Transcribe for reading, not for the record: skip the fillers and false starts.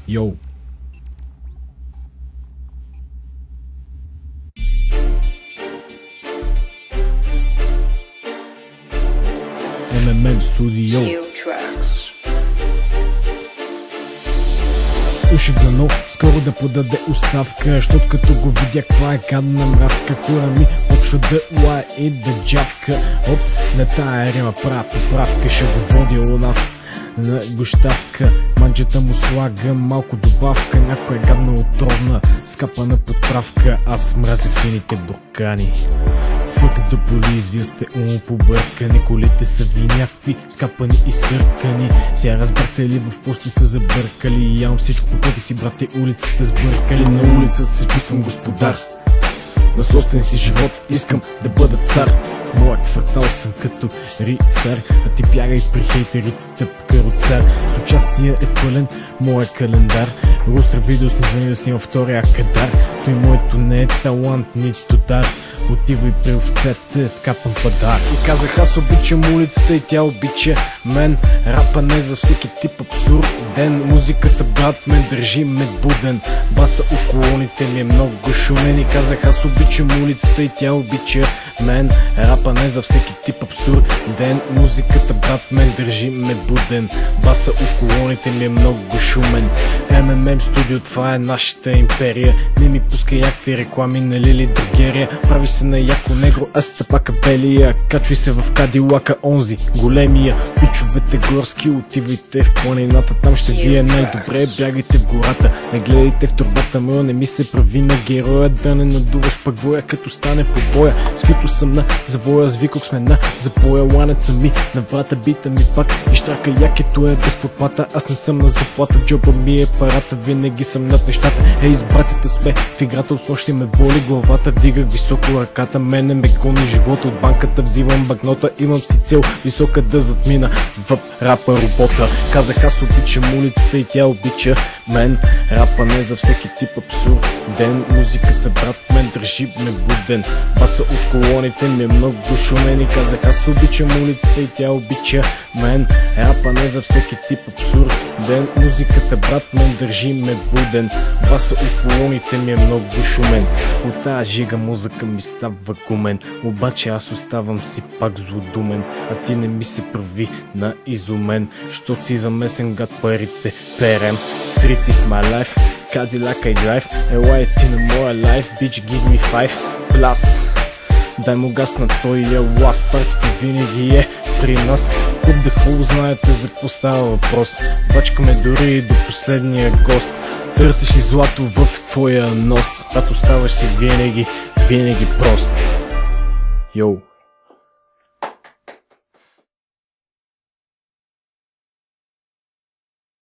Йоу! МММ студио. Уши дано, скоро да подаде оставка, щото като го видя каква е гадна мравка. Кура ми почва да лае и да джавка. Оп, на тая рима правя поправка, ще го води у нас на гощавка. Манджата му слага малко добавка, някоя гадна отровна скапана подправка. Аз мразя сините буркани. Фък да полиз, вие сте побъркани. Колите са ви някакви скапани и стъркани. Сега разбрахте ли в какво сте се забъркали? Ям всичко по пъти си, брате, улицата сбъркали. На улицата се чувствам господар на собствен си живот, искам да бъда цар. В моя квартал съм като рицар, а ти бягай при хейтерите тъп каруцар. С участие е пълен моя календар. Рустра видео сме звъни да снимам втория кадар. Той моето не е талант, нито дар. Отивай при овцете, скапам падар. И казах, аз обичам улицата и тя обича мен. Рапа не за всеки тип абсурден. Музиката, брат, ме държи ме буден. Баса околоните ми е много шумен. И казах, аз обичам улицата и тя обича мен. Рапа не за всеки тип абсурден. Музиката, брат, ме държи ме буден. Баса околоните ми е много шумен. МММ студио, това е нашата империя. Не ми пускай някакви реклами на Лили Другерия. Прави се на яко негро, аз тъпака белия. Качвай се в Кадилака, онзи големия. Пичовете горски, отивайте в планината. Там ще ви е най-добре, бягайте в гората. Не гледайте в турбата моя, не ми се прави на героя. Да не надуваш пък воя, като стане по боя. Скито съм на завоя, звикох сме на запоя. Ланеца ми на врата, бита ми пак и щрака якето е без подплата. Аз не съм на заплата, джоба ми е парата. Винаги съм над нещата. Ей, с братята сме в играта, от нощи ме боли главата. Дигах високо ръката, мене ме гони живота. От банката взимам багнота, имам си цел висока да задмина в рапа робота. Казах, аз обичам улицата и тя обича мен. Рапа не за всеки тип абсурден. Музиката, брат, мен държи ме буден. Баса от колоните ми е много шумен. И казах, аз обичам улицата и тя обича мен. Рапа не за всеки тип абсурден. Музиката, брат, мен държи ме буден. Баса от колоните ми е много шумен. От тая жига музика ми става гумен. Обаче аз оставам си пак злодумен. А ти не ми се прави на изумен. Щото си замесен, гад парите перем. Street is my life, Cadillac I drive. Ела ти на моя лайф, bitch give me 5 plus. Дай му газ на той лас, партито винаги е при нас. Куп да хубаво знаете за какво става въпрос. Бачкаме дори и до последния гост. Търсиш ли злато в твоя нос, когато ставаш си винаги прост. Йоу.